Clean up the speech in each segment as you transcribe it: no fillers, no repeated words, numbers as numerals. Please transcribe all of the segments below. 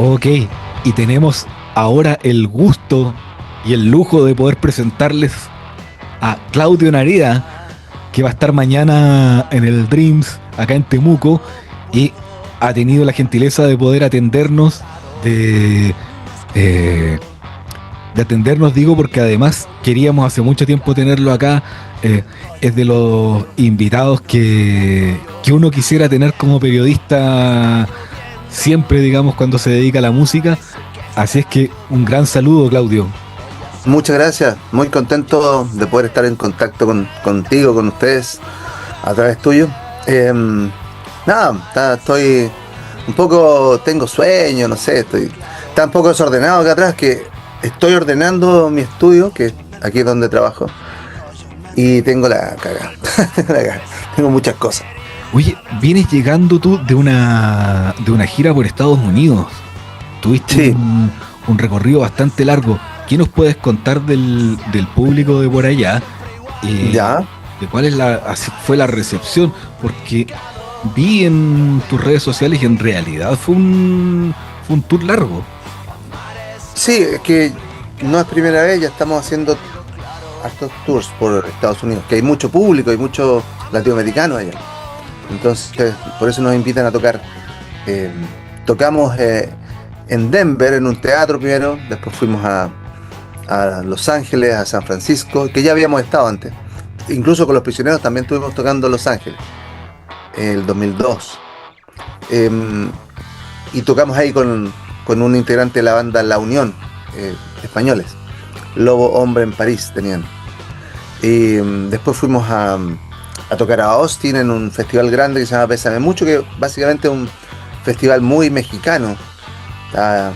Ok, y tenemos ahora el gusto y el lujo de poder presentarles a Claudio Narida, que va a estar mañana en el Dreams, acá en Temuco, y ha tenido la gentileza de poder atendernos, de, eh, de atendernos, digo, porque además queríamos hace mucho tiempo tenerlo acá. Es de los invitados que uno quisiera tener como periodista siempre, digamos, cuando se dedica a la música. Así es que un gran saludo, Claudio. Muchas gracias, muy contento de poder estar en contacto contigo, con ustedes, a través tuyo. Estoy un poco, tengo sueño, no sé, está un poco desordenado acá atrás, que estoy ordenando mi estudio, que aquí es donde trabajo, y tengo la caga, tengo muchas cosas. Oye, vienes llegando tú de una gira por Estados Unidos. Tuviste Sí, un recorrido bastante largo. ¿Qué nos puedes contar del público de por allá? Eh, ya. ¿De cuál es así fue la recepción? Porque vi en tus redes sociales y en realidad fue un tour largo. Sí, es que no es primera vez, ya estamos haciendo hartos tours por Estados Unidos, que hay mucho público, hay mucho latinoamericano allá. Entonces, por eso nos invitan a tocar. Eh, Tocamos en Denver, en un teatro primero, después fuimos a Los Ángeles, a San Francisco, que ya habíamos estado antes. Incluso con Los Prisioneros también estuvimos tocando en Los Ángeles, en el 2002. Eh, y tocamos ahí con un integrante de la banda La Unión, españoles. Lobo Hombre en París tenían. Y después fuimos a tocar a Austin en un festival grande que se llama Pésame Mucho, que básicamente es un festival muy mexicano. Está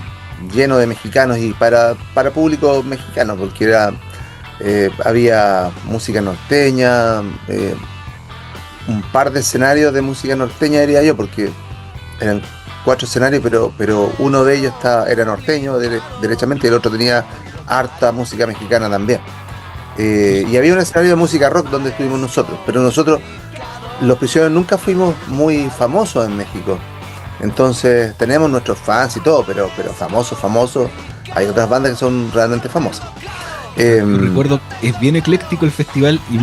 lleno de mexicanos y para público mexicano, porque había música norteña, un par de escenarios de música norteña, diría yo, porque eran 4 escenarios, pero uno de ellos era norteño derechamente, y el otro tenía harta música mexicana también. Y había un escenario de música rock donde estuvimos nosotros, pero nosotros, Los Prisioneros, nunca fuimos muy famosos en México. Entonces tenemos nuestros fans y todo, pero famosos, hay otras bandas que son realmente famosas. Yo Eh, recuerdo, es bien ecléctico el festival y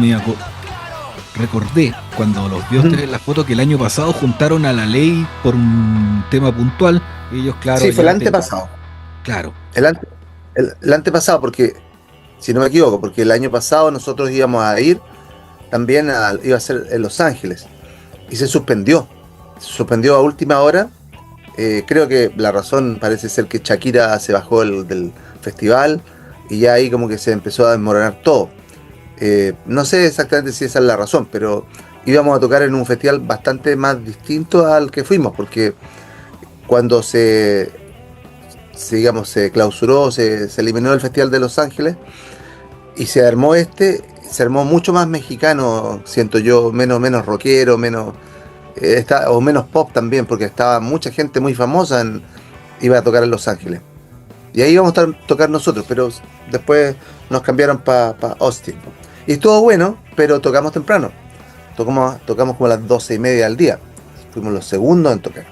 recordé cuando los vi a Ujú. ustedes en la foto que el año pasado juntaron a La Ley por un tema puntual. Ellos, claro, Sí, fue el ya antepasado. claro. El, ante- el antepasado, porque, si no me equivoco, porque el año pasado nosotros íbamos a ir también, iba a ser en Los Ángeles, y se suspendió. Se suspendió a última hora. Creo que la razón parece ser que Shakira se bajó del festival y ya ahí como que se empezó a desmoronar todo. No sé exactamente si esa es la razón, pero íbamos a tocar en un festival bastante más distinto al que fuimos, porque cuando digamos, se clausuró, se eliminó el Festival de Los Ángeles y se armó mucho más mexicano, siento yo, menos rockero, o menos pop también, porque estaba mucha gente muy famosa iba a tocar en Los Ángeles. Y ahí íbamos a tocar nosotros, pero después nos cambiaron para Austin. Y estuvo bueno, pero tocamos temprano. Tocamos como a las 12:30 del día. Fuimos los segundos en tocar.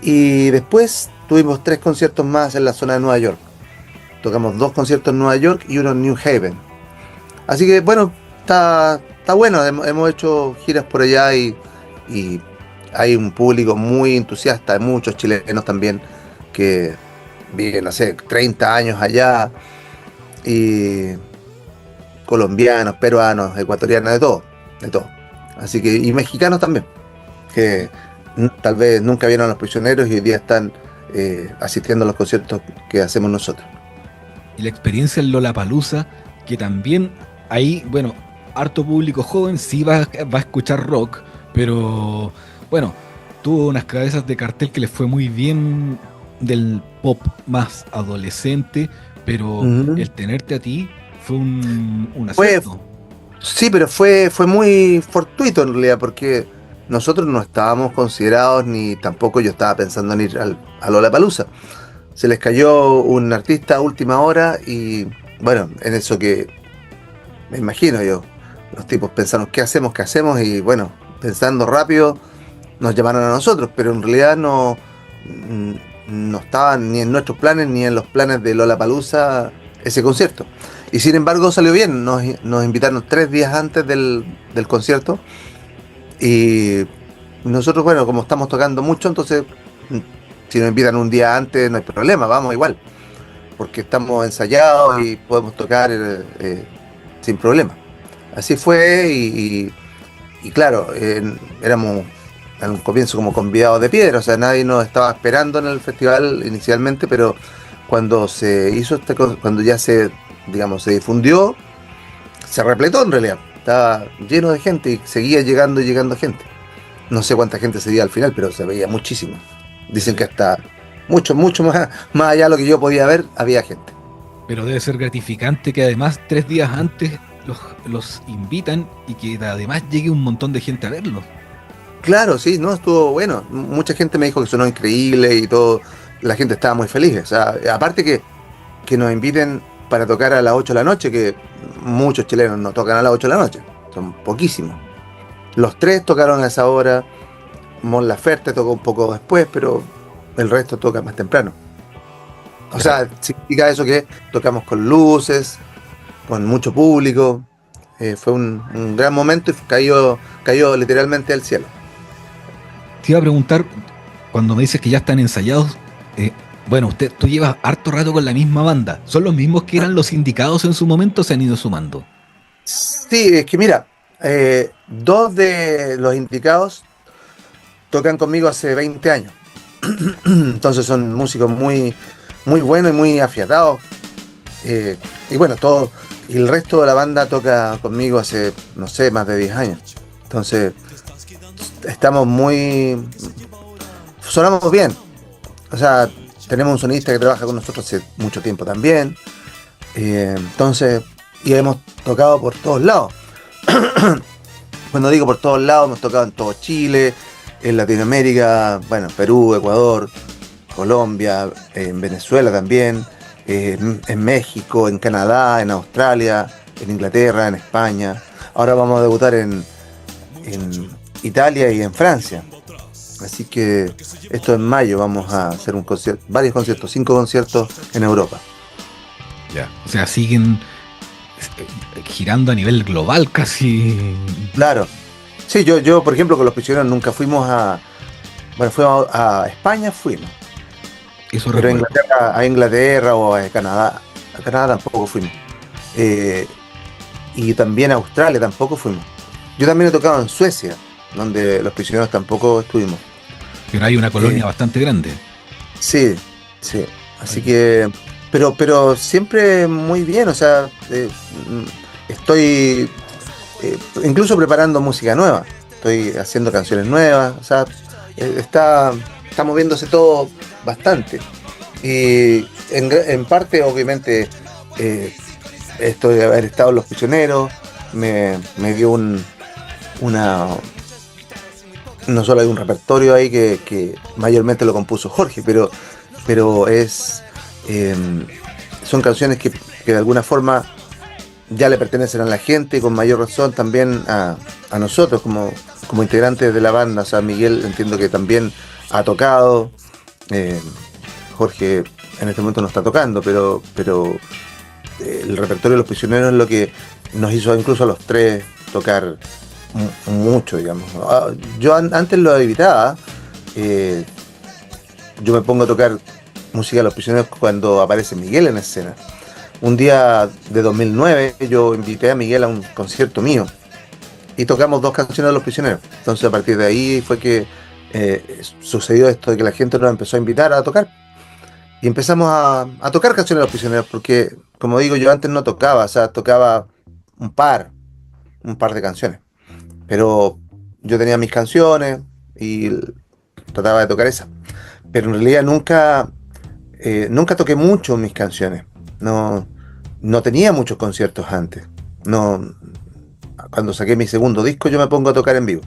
Y después tuvimos 3 conciertos más en la zona de Nueva York. Tocamos 2 conciertos en Nueva York y uno en New Haven. Así que bueno, está bueno. Hemos hecho giras por allá y hay un público muy entusiasta. Hay muchos chilenos también que viven, no sé, 30 años allá, y colombianos, peruanos, ecuatorianos, de todo, de todo. Así que, y mexicanos también, que tal vez nunca vieron a Los Prisioneros y hoy día están asistiendo a los conciertos que hacemos nosotros. Y la experiencia en Lollapalooza, que también ahí, bueno, harto público joven sí va a escuchar rock, pero bueno, tuvo unas cabezas de cartel que les fue muy bien del pop más adolescente, pero Ujú. el tenerte a ti fue un Fue, acierto. sí, pero fue muy fortuito en realidad, porque nosotros no estábamos considerados, ni tampoco yo estaba pensando en ir a Lollapalooza. Se les cayó un artista a última hora y bueno, en eso que me imagino yo, los tipos pensaron, ¿qué hacemos? ¿Qué hacemos? Y bueno, pensando rápido, nos llamaron a nosotros, pero en realidad no, no estaba ni en nuestros planes ni en los planes de Lollapalooza ese concierto. Y sin embargo salió bien, nos invitaron 3 días antes del concierto y nosotros, bueno, como estamos tocando mucho, entonces si nos invitan un día antes no hay problema, vamos igual, porque estamos ensayados y podemos tocar sin problema. Así fue y claro, éramos en un comienzo como convidados de piedra, o sea, nadie nos estaba esperando en el festival inicialmente, pero cuando se hizo cuando ya digamos, se difundió, se repletó en realidad, estaba lleno de gente y seguía llegando y llegando gente. No sé cuánta gente se veía al final, pero se veía muchísimo. Dicen que hasta mucho más allá de lo que yo podía ver, había gente. Pero debe ser gratificante que además 3 días antes los invitan y que además llegue un montón de gente a verlos. Claro, sí, no, estuvo bueno. Mucha gente me dijo que sonó increíble y todo. La gente estaba muy feliz. O sea, aparte que nos inviten para tocar a las 8 de la noche, que muchos chilenos no tocan a las 8 de la noche. Son poquísimos. Los tres tocaron a esa hora. Mon Laferte tocó un poco después, pero el resto toca más temprano. O sea, significa eso que tocamos con luces, con mucho público. Fue un gran momento y cayó literalmente al cielo. Te iba a preguntar, cuando me dices que ya están ensayados, bueno, tú llevas harto rato con la misma banda. ¿Son los mismos que eran los indicados en su momento o se han ido sumando? Sí, es que mira, 2 de los indicados tocan conmigo hace 20 años. Entonces son músicos muy, muy buenos y muy afiatados. Y bueno, y el resto de la banda toca conmigo hace, no sé, más de 10 años. Entonces, sonamos bien. O sea, tenemos un sonista que trabaja con nosotros hace mucho tiempo también. Entonces, y hemos tocado por todos lados. Cuando digo por todos lados, hemos tocado en todo Chile, en Latinoamérica, bueno, Perú, Ecuador, Colombia, en Venezuela también, en México, en Canadá, en Australia, en Inglaterra, en España. Ahora vamos a debutar en Italia y en Francia. Así que esto en mayo vamos a hacer varios conciertos, 5 conciertos en Europa. Ya. O sea, siguen girando a nivel global casi. Claro. Sí, yo por ejemplo con Los Prisioneros nunca fuimos fuimos a España, fuimos. Eso pero recuerdo. a Inglaterra o a Canadá. A Canadá tampoco fuimos. Y también a Australia tampoco fuimos. Yo también he tocado en Suecia, donde Los Prisioneros tampoco estuvimos. Pero hay una colonia bastante grande. Sí, sí. Así que, pero siempre muy bien, o sea, estoy incluso preparando música nueva. Estoy haciendo canciones nuevas, o sea, está moviéndose todo bastante. Y en parte, obviamente, esto de haber estado en Los Prisioneros me dio no solo hay un repertorio ahí que mayormente lo compuso Jorge, pero son canciones que de alguna forma ya le pertenecen a la gente y con mayor razón también a nosotros como integrantes de la banda. O sea, Miguel entiendo que también ha tocado, Jorge en este momento no está tocando, pero el repertorio de Los Prisioneros es lo que nos hizo incluso a los tres tocar mucho, digamos. Yo antes lo evitaba. Yo me pongo a tocar música de Los Prisioneros cuando aparece Miguel en escena. Un día de 2009 yo invité a Miguel a un concierto mío y tocamos 2 canciones de Los Prisioneros. Entonces a partir de ahí fue que sucedió esto de que la gente nos empezó a invitar a tocar y empezamos a tocar canciones de Los Prisioneros, porque como digo, yo antes no tocaba, o sea, tocaba un par de canciones, pero yo tenía mis canciones y trataba de tocar esas, pero en realidad nunca toqué mucho mis canciones. No tenía muchos conciertos antes. Cuando saqué mi segundo disco yo me pongo a tocar en vivo,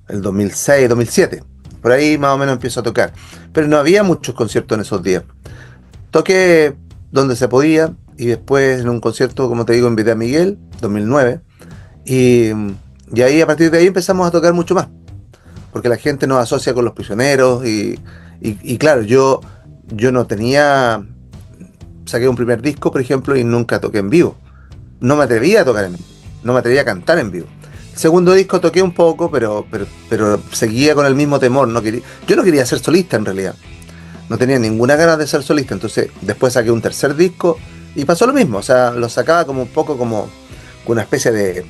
el 2006, 2007, por ahí más o menos empiezo a tocar, pero no había muchos conciertos en esos días. Toqué donde se podía y después en un concierto, como te digo, invité a Miguel, 2009, y ahí a partir de ahí empezamos a tocar mucho más, porque la gente nos asocia con Los Prisioneros y claro, yo yo no tenía, saqué un primer disco, por ejemplo, y nunca toqué en vivo. No me atrevía a tocar en vivo, no me atrevía a cantar en vivo. El segundo disco toqué un poco, pero seguía con el mismo temor. Yo no quería ser solista en realidad. No tenía ninguna ganas de ser solista. Entonces después saqué un tercer disco y pasó lo mismo. O sea, lo sacaba como un poco como una especie de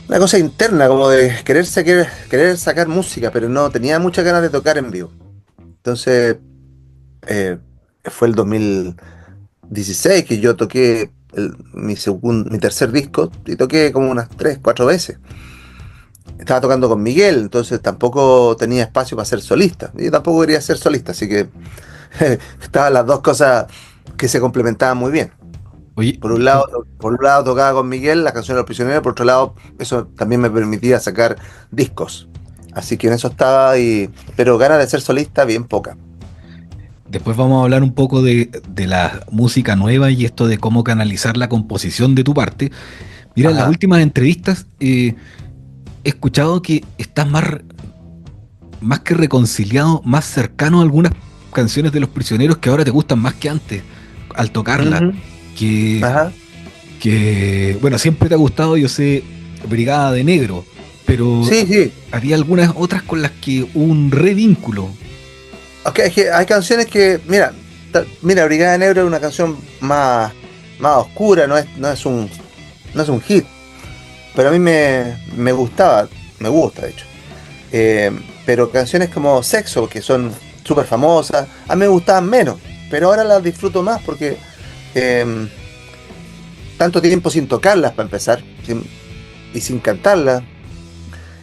una cosa interna, como de querer sacar música, pero no tenía muchas ganas de tocar en vivo. Entonces eh, fue el 2016 que yo toqué mi tercer disco y toqué como unas 3, 4 veces. Estaba tocando con Miguel, entonces tampoco tenía espacio para ser solista. Yo tampoco quería ser solista, así que estaban las dos cosas que se complementaban muy bien. Oye, Por un lado tocaba con Miguel las canciones de los prisioneros, por otro lado eso también me permitía sacar discos. Así que en eso estaba, pero ganas de ser solista bien poca. después vamos a hablar un poco de la música nueva y esto de cómo canalizar la composición de tu parte. Mira, en las Ajá. últimas entrevistas he escuchado que estás más que reconciliado, más cercano a algunas canciones de Los Prisioneros que ahora te gustan más que antes, al tocarla. Ujú. Que, Ajá. bueno, siempre te ha gustado, yo sé, Brigada de Negro, pero Sí, sí. había algunas otras con las que hubo un revínculo. Ok, es que hay canciones que, mira, Brigada de Negro es una canción más oscura, no es un hit, pero a mí me gustaba, me gusta de hecho. Pero canciones como Sexo, que son súper famosas, a mí me gustaban menos, pero ahora las disfruto más porque eh, tanto tiempo sin tocarlas para empezar, y sin cantarlas,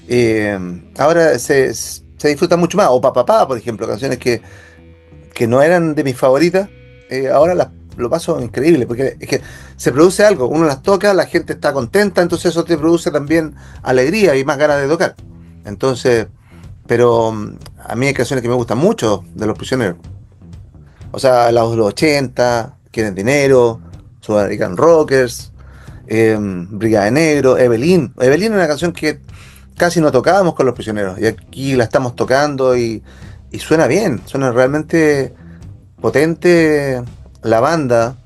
eh, ahora se disfruta mucho más. O Papá, por ejemplo, canciones que no eran de mis favoritas, ahora lo paso increíble, porque es que se produce algo, uno las toca, la gente está contenta, entonces eso te produce también alegría y más ganas de tocar. Entonces, pero a mí hay canciones que me gustan mucho de Los Prisioneros. O sea, los 80, Quieren Dinero, Sudamerican Rockers, Brigada de Negro, Evelyn. Evelyn es una canción que casi no tocábamos con Los Prisioneros y aquí la estamos tocando y suena bien, suena realmente potente la banda.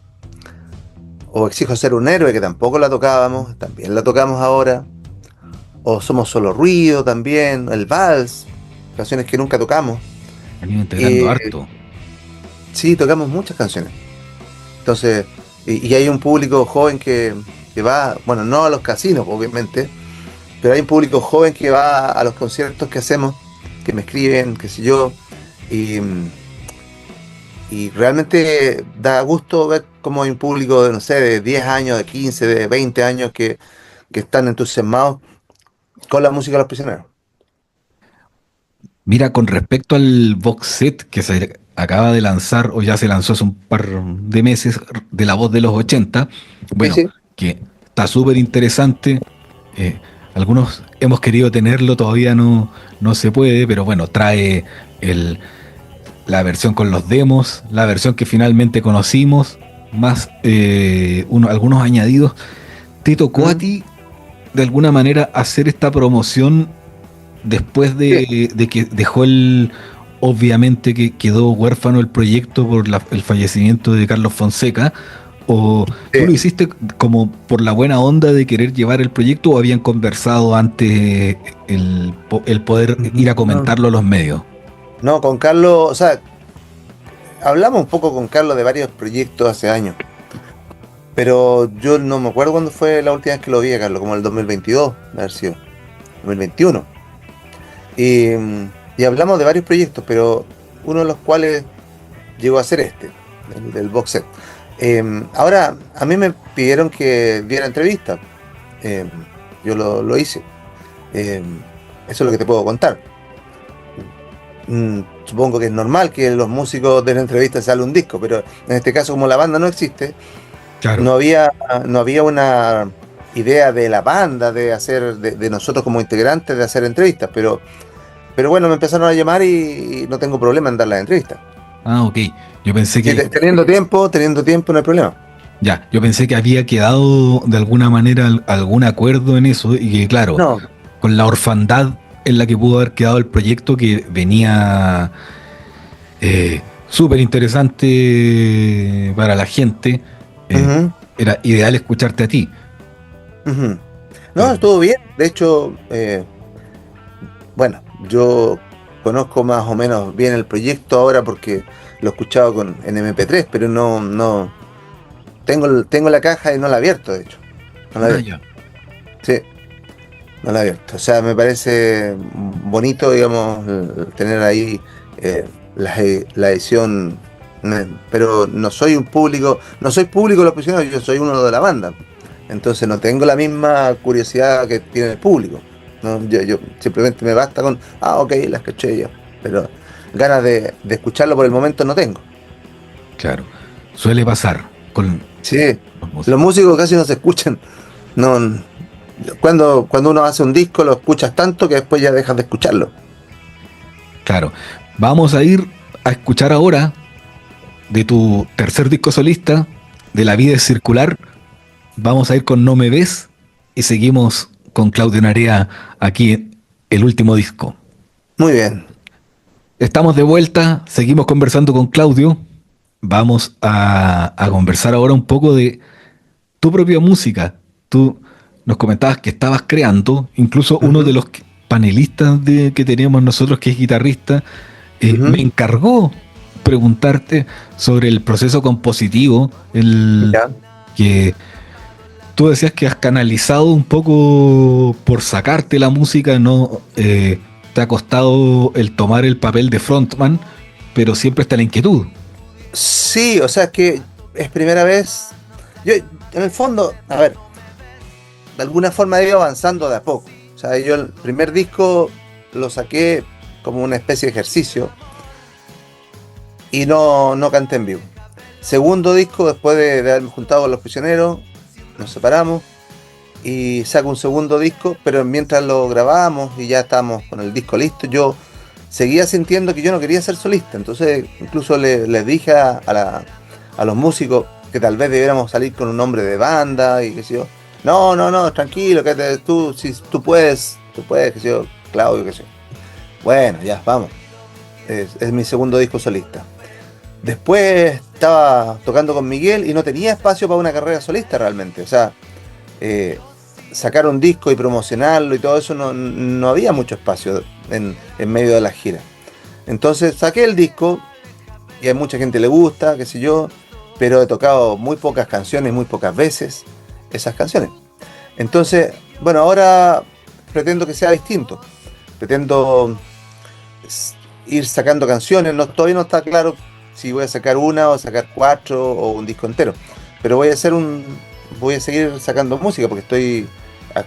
O Exijo Ser un Héroe, que tampoco la tocábamos, también la tocamos ahora. O Somos Solo Ruido también, el Vals, canciones que nunca tocamos. Han ido integrando Eh, harto. sí, tocamos muchas canciones. Entonces, y hay un público joven que va, bueno, no a los casinos, obviamente, pero hay un público joven que va a los conciertos que hacemos, que me escriben, qué sé yo, y, y realmente da gusto ver cómo hay un público de, no sé, de 10 años, de 15, de 20 años que están entusiasmados con la música de Los Prisioneros. Mira, con respecto al box set que se acaba de lanzar, o ya se lanzó hace un par de meses, de La Voz de los 80, Sí, bueno, sí. que está súper interesante. eh, Algunos hemos querido tenerlo, todavía no se puede, pero bueno, trae el, la versión con los demos, la versión que finalmente conocimos, más algunos añadidos. ¿Te tocó a Mm, ti de alguna manera hacer esta promoción después sí, de que dejó obviamente que quedó huérfano el proyecto por el fallecimiento de Carlos Fonseca? ¿O tú lo sí. hiciste como por la buena onda de querer llevar el proyecto o habían conversado antes el poder ir a No, comentarlo a los medios? no, con Carlos, o sea, hablamos un poco con Carlos de varios proyectos hace años, pero yo no me acuerdo cuándo fue la última vez que lo vi a Carlos, como el 2022, de haber sido, 2021. Y, y hablamos de varios proyectos, pero uno de los cuales llegó a ser el del box set. Ahora, a mí me pidieron que diera entrevista. Eh, yo lo hice. Eh, Eso es lo que te puedo contar. Supongo que es normal que los músicos den entrevistas y sale un disco, pero en este caso, como la banda no existe, Claro. no había, no había una idea de la banda, de nosotros como integrantes, de hacer entrevistas, pero bueno, me empezaron a llamar y no tengo problema en dar las entrevistas. Ah, ok. Yo pensé Sí, que, teniendo tiempo, no hay problema. yo pensé que había quedado de alguna manera algún acuerdo en eso y que, claro, No, con la orfandad en la que pudo haber quedado el proyecto, que venía súper interesante para la gente. Ujú, Era ideal escucharte a ti. ujú. No, estuvo bien. De hecho, bueno, yo conozco más o menos bien el proyecto ahora porque lo he escuchado en MP3, pero no tengo la caja y no la he abierto, de hecho. No la he Ah, abierto. ya. Sí, no la he abierto. O sea, me parece bonito, digamos, tener ahí la edición, pero no soy no soy público de los prisioneros, yo soy uno de la banda. Entonces no tengo la misma curiosidad que tiene el público. ¿No? Yo simplemente me basta con, ok, las caché ya. Pero ganas de escucharlo por el momento no tengo. Claro. Suele pasar con Sí, los los músicos. músicos casi no se escuchan. No, cuando uno hace un disco lo escuchas tanto que después ya dejas de escucharlo. Claro. Vamos a ir a escuchar ahora de tu tercer disco solista, de La vida es circular. Vamos a ir con No me ves y seguimos con Claudio Narea aquí en el último disco. Muy bien. Estamos de vuelta, seguimos conversando con Claudio. Vamos a conversar ahora un poco de tu propia música. Tú nos comentabas que estabas creando, incluso uno de Ujú, los panelistas que teníamos nosotros, que es guitarrista, me ujú. encargó preguntarte sobre el proceso compositivo, Ya. que tú decías que has canalizado un poco por sacarte la música, no te ha costado el tomar el papel de frontman, pero siempre está la inquietud. Sí, o sea, es que es primera vez. Yo, en el fondo, a ver, de alguna forma he ido avanzando de a poco. O sea, yo el primer disco lo saqué como una especie de ejercicio y no canté en vivo. Segundo disco, después de haberme juntado con los prisioneros, nos separamos y saco un segundo disco, pero mientras lo grabábamos y ya estábamos con el disco listo, yo seguía sintiendo que yo no quería ser solista. Entonces, incluso les dije a los músicos que tal vez debiéramos salir con un nombre de banda y qué sé yo. No, tranquilo, tú, si tú puedes, qué sé yo, Claudio, qué sé yo. Bueno, ya, vamos. Es mi segundo disco solista. Después estaba tocando con Miguel y no tenía espacio para una carrera solista realmente. O sea, eh, sacar un disco y promocionarlo y todo eso no había mucho espacio en medio de la gira. Entonces saqué el disco y a mucha gente le gusta, qué sé yo, pero he tocado muy pocas canciones, muy pocas veces esas canciones. Entonces, bueno, ahora pretendo que sea distinto. Pretendo ir sacando canciones. Todavía no está claro si voy a sacar una o sacar cuatro o un disco entero. Pero voy a seguir sacando música porque estoy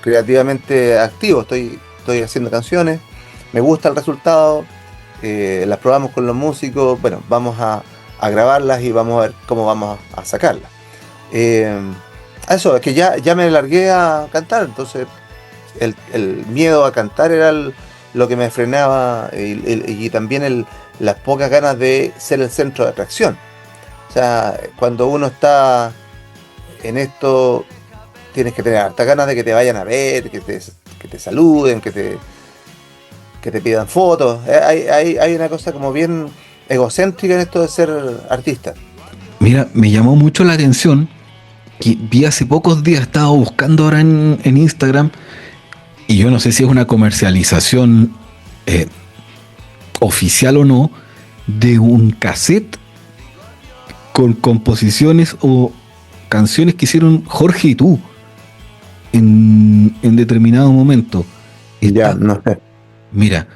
creativamente activo. Estoy haciendo canciones. Me gusta el resultado. Las probamos con los músicos. Bueno, vamos a grabarlas y vamos a ver cómo vamos a sacarlas. Eh, Eso, es que ya me largué a cantar, entonces el miedo a cantar era lo que me frenaba y también las pocas ganas de ser el centro de atracción. O sea, cuando uno está en esto, tienes que tener hartas ganas de que te vayan a ver, que te saluden, que te pidan fotos. Hay una cosa como bien egocéntrica en esto de ser artista. Mira, me llamó mucho la atención que vi hace pocos días, estaba buscando ahora en Instagram, y yo no sé si es una comercialización eh, oficial o no, de un cassette con composiciones o canciones que hicieron Jorge y tú en determinado momento. Ya, Está, no sé. mira,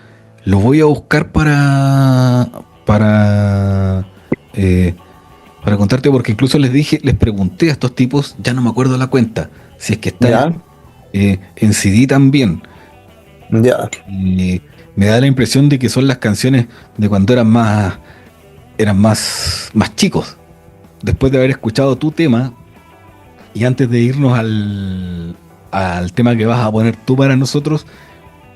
lo voy a buscar eh, para contarte, porque incluso les pregunté a estos tipos, ya no me acuerdo la cuenta, si es que está Ya, en CD también. ya. Y me da la impresión de que son las canciones de cuando eran más chicos. Después de haber escuchado tu tema y antes de irnos al tema que vas a poner tú para nosotros,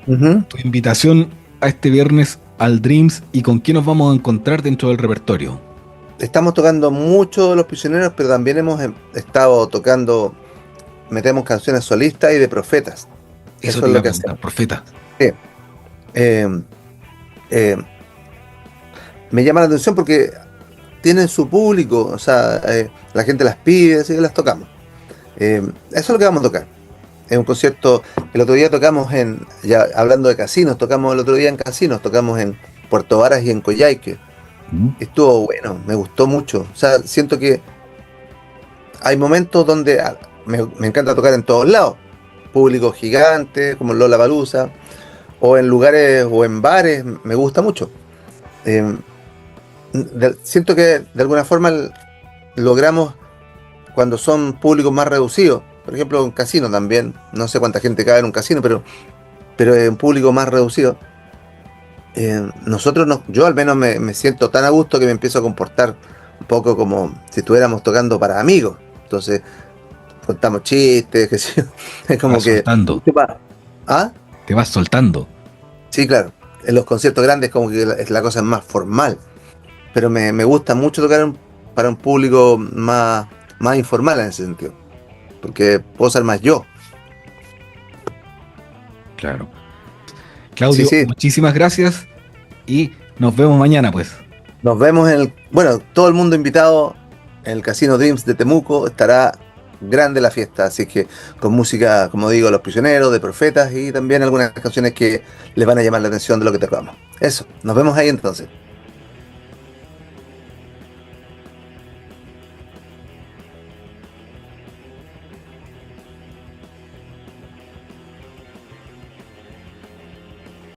Ujú. tu invitación a este viernes al Dreams y con quién nos vamos a encontrar dentro del repertorio. Estamos tocando mucho de Los Prisioneros, pero también hemos estado tocando, metemos canciones solistas y de profetas. Eso Eso te es iba lo a que preguntar, hacemos. Profeta. Sí. Eh, eh, Me llama la atención porque tienen su público, o sea, la gente las pide, así que las tocamos. Eso es lo que vamos a tocar. Es un concierto, el otro día tocamos ya hablando de casinos, tocamos el otro día en casinos, tocamos en Puerto Varas y en Coyhaique. Estuvo bueno, me gustó mucho. O sea, siento que hay momentos donde me encanta tocar en todos lados. Público gigante, como Lollapalooza, o en lugares o en bares, me gusta mucho. Eh, Siento que de alguna forma logramos cuando son públicos más reducidos. Por ejemplo, un casino también. No sé cuánta gente cabe en un casino, pero es un público más reducido. Yo al menos me siento tan a gusto que me empiezo a comportar un poco como si estuviéramos tocando para amigos. Entonces, contamos chistes, que sé yo. Es como Vas que. soltando. ¿Ah? Te vas soltando. Sí, claro. En los conciertos grandes como que la cosa es más formal. Pero me gusta mucho tocar para un público más informal en ese sentido. Porque puedo ser más yo. Claro. Sí, Claudio, sí. muchísimas gracias y nos vemos mañana, pues. Nos vemos bueno, todo el mundo invitado en el Casino Dreams de Temuco. Estará grande la fiesta, así que con música, como digo, Los Prisioneros, de Profetas y también algunas canciones que les van a llamar la atención de lo que tocamos. Eso, nos vemos ahí entonces.